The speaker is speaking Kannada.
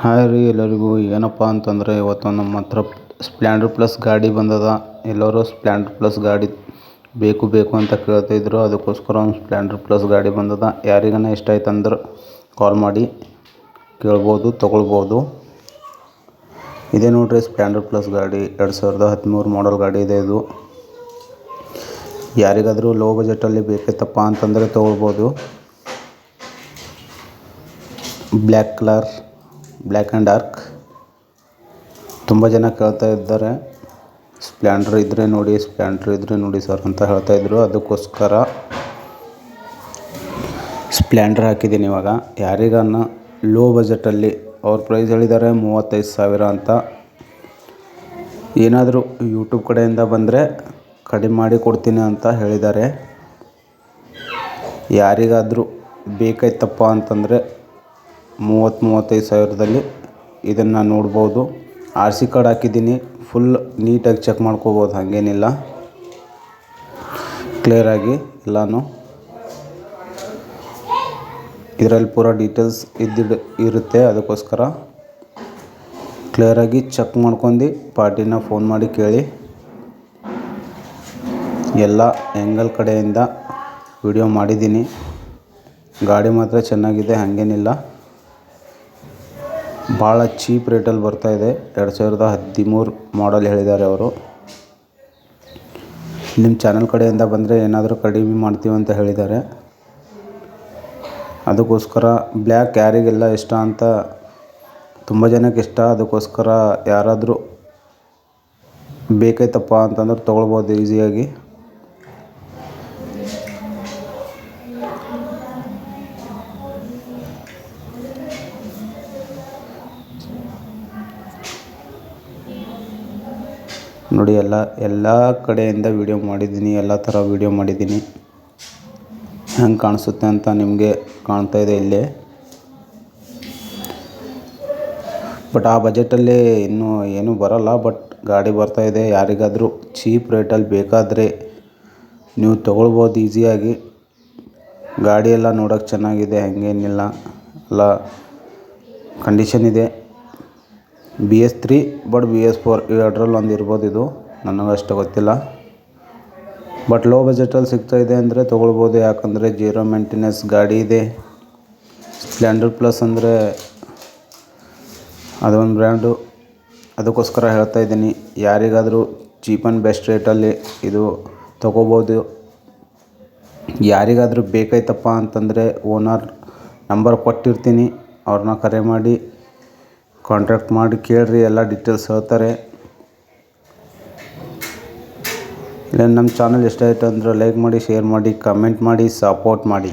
ಹಾಯ್ ರೀ ಎಲ್ಲರಿಗೂ. ಏನಪ್ಪ ಅಂತಂದರೆ ಇವತ್ತು ನಮ್ಮ ಹತ್ರ ಸ್ಪ್ಲೆಂಡರ್ ಪ್ಲಸ್ ಗಾಡಿ ಬಂದದ. ಎಲ್ಲರೂ ಸ್ಪ್ಲೆಂಡರ್ ಪ್ಲಸ್ ಗಾಡಿ ಬೇಕು ಅಂತ ಕೇಳ್ತಾಯಿದ್ರು. ಅದಕ್ಕೋಸ್ಕರ ಒಂದು ಸ್ಪ್ಲೆಂಡರ್ ಪ್ಲಸ್ ಗಾಡಿ ಬಂದದ. ಯಾರಿಗಾನ ಇಷ್ಟ ಆಯ್ತು ಅಂದ್ರೆ ಕಾಲ್ ಮಾಡಿ ಕೇಳ್ಬೋದು, ತೊಗೊಳ್ಬೋದು. ಇದೇ ನೋಡ್ರಿ ಸ್ಪ್ಲೆಂಡರ್ ಪ್ಲಸ್ ಗಾಡಿ 2013 ಮಾಡಲ್ ಗಾಡಿ ಇದೆ ಇದು. ಯಾರಿಗಾದರೂ ಲೋ ಬಜೆಟಲ್ಲಿ ಬೇಕಿತ್ತಪ್ಪ ಅಂತಂದರೆ ತೊಗೊಳ್ಬೋದು. Black colour, black and dark. ತುಂಬ ಜನ ಕೇಳ್ತಾ ಇದ್ದಾರೆ ಸ್ಪ್ಲೆಂಡರ್ ಇದ್ದರೆ ನೋಡಿ ಸರ್ ಅಂತ ಹೇಳ್ತಾಯಿದ್ರು. ಅದಕ್ಕೋಸ್ಕರ ಸ್ಪ್ಲೆಂಡರ್ ಹಾಕಿದ್ದೀನಿ ಇವಾಗ. ಯಾರಿಗಾನ ಲೋ ಬಜೆಟಲ್ಲಿ ಅವ್ರ ಪ್ರೈಸ್ ಹೇಳಿದ್ದಾರೆ 35,000 ಅಂತ. ಏನಾದರೂ ಯೂಟ್ಯೂಬ್ ಕಡೆಯಿಂದ ಬಂದರೆ ಕಡಿಮೆ ಮಾಡಿ ಕೊಡ್ತೀನಿ ಅಂತ ಹೇಳಿದ್ದಾರೆ. ಯಾರಿಗಾದರೂ ಬೇಕಾಯ್ತಪ್ಪ ಅಂತಂದರೆ 35 ಸಾವಿರದಲ್ಲಿ ಇದನ್ನು ನೋಡ್ಬೋದು. RC ಕಾರ್ಡ್ ಹಾಕಿದ್ದೀನಿ. ಫುಲ್ ನೀಟಾಗಿ ಚೆಕ್ ಮಾಡ್ಕೋಬೋದು, ಹಾಗೇನಿಲ್ಲ, ಕ್ಲಿಯರಾಗಿ ಎಲ್ಲನೂ ಇದರಲ್ಲಿ ಪೂರ ಡೀಟೇಲ್ಸ್ ಇರುತ್ತೆ. ಅದಕ್ಕೋಸ್ಕರ ಕ್ಲಿಯರಾಗಿ ಚೆಕ್ ಮಾಡ್ಕೊಂಡು ಪಾರ್ಟಿನ ಫೋನ್ ಮಾಡಿ ಕೇಳಿ. ಎಲ್ಲ ಆ್ಯಂಗಲ್ ಕಡೆಯಿಂದ ವಿಡಿಯೋ ಮಾಡಿದ್ದೀನಿ. ಗಾಡಿ ಮಾತ್ರ ಚೆನ್ನಾಗಿದೆ, ಹಾಗೇನಿಲ್ಲ. ಭಾಳ ಚೀಪ್ ರೇಟಲ್ಲಿ ಬರ್ತಾಯಿದೆ. 2013 ಮಾಡಲ್ ಹೇಳಿದ್ದಾರೆ ಅವರು. ನಿಮ್ಮ ಚಾನಲ್ ಕಡೆಯಿಂದ ಬಂದರೆ ಏನಾದರೂ ಕಡಿಮೆ ಮಾಡ್ತೀವಿ ಅಂತ ಹೇಳಿದ್ದಾರೆ. ಅದಕ್ಕೋಸ್ಕರ ಬ್ಲ್ಯಾಕ್ ಯಾರಿಗೆಲ್ಲ ಇಷ್ಟ ಅಂತ ತುಂಬ ಜನಕ್ಕೆ ಇಷ್ಟ. ಅದಕ್ಕೋಸ್ಕರ ಯಾರಾದರೂ ಬೇಕಾಯ್ತಪ್ಪ ಅಂತಂದ್ರೆ ತೊಗೊಳ್ಬೋದು ಈಸಿಯಾಗಿ. ನೋಡಿ, ಎಲ್ಲ ಕಡೆಯಿಂದ ವಿಡಿಯೋ ಮಾಡಿದ್ದೀನಿ, ಎಲ್ಲ ಥರ ವಿಡಿಯೋ ಮಾಡಿದ್ದೀನಿ. ಹೆಂಗೆ ಕಾಣಿಸುತ್ತೆ ಅಂತ ನಿಮಗೆ ಕಾಣ್ತಾ ಇದೆ ಇಲ್ಲೇ. ಬಟ್ ಆ ಬಜೆಟಲ್ಲಿ ಇನ್ನೂ ಏನೂ ಬರೋಲ್ಲ. ಬಟ್ ಗಾಡಿ ಬರ್ತಾಯಿದೆ. ಯಾರಿಗಾದರೂ ಚೀಪ್ ರೇಟಲ್ಲಿ ಬೇಕಾದರೆ ನೀವು ತೊಗೊಳ್ಬೋದು ಈಸಿಯಾಗಿ. ಗಾಡಿ ಎಲ್ಲ ನೋಡೋಕ್ಕೆ ಚೆನ್ನಾಗಿದೆ, ಹಾಗೇನಿಲ್ಲ, ಎಲ್ಲ ಕಂಡೀಷನ್ ಇದೆ. BS3 ಬಟ್ BS4 ಎರಡರಲ್ಲಿ ಒಂದು ಇರ್ಬೋದು. ಇದು ನನಗಷ್ಟು ಗೊತ್ತಿಲ್ಲ. ಬಟ್ ಲೋ ಬಜೆಟಲ್ಲಿ ಸಿಗ್ತಾಯಿದೆ ಅಂದರೆ ತೊಗೊಳ್ಬೋದು. ಯಾಕಂದರೆ 0 ಮೇಂಟೆನೆನ್ಸ್ ಗಾಡಿ ಇದೆ. ಸ್ಪ್ಲೆಂಡರ್ ಪ್ಲಸ್ ಅಂದರೆ ಅದೊಂದು ಬ್ರ್ಯಾಂಡು. ಅದಕ್ಕೋಸ್ಕರ ಹೇಳ್ತಾಯಿದ್ದೀನಿ, ಯಾರಿಗಾದರೂ ಚೀಪ್ ಆ್ಯಂಡ್ ಬೆಸ್ಟ್ ರೇಟಲ್ಲಿ ಇದು ತೊಗೋಬೋದು. ಯಾರಿಗಾದರೂ ಬೇಕಾಯ್ತಪ್ಪ ಅಂತಂದರೆ ಓನರ್ ನಂಬರ್ ಕೊಟ್ಟಿರ್ತೀನಿ, ಅವ್ರನ್ನ ಕರೆ ಮಾಡಿ ಕಾಂಟ್ಯಾಕ್ಟ್ ಮಾಡಿ ಕೇಳಿರಿ, ಎಲ್ಲ ಡೀಟೇಲ್ಸ್ ಹೇಳ್ತಾರೆ. ಇಲ್ಲ ನಮ್ಮ ಚಾನಲ್ ಇಷ್ಟ ಆಯಿತು ಅಂದರೆ ಲೈಕ್ ಮಾಡಿ, ಶೇರ್ ಮಾಡಿ, ಕಮೆಂಟ್ ಮಾಡಿ, ಸಪೋರ್ಟ್ ಮಾಡಿ.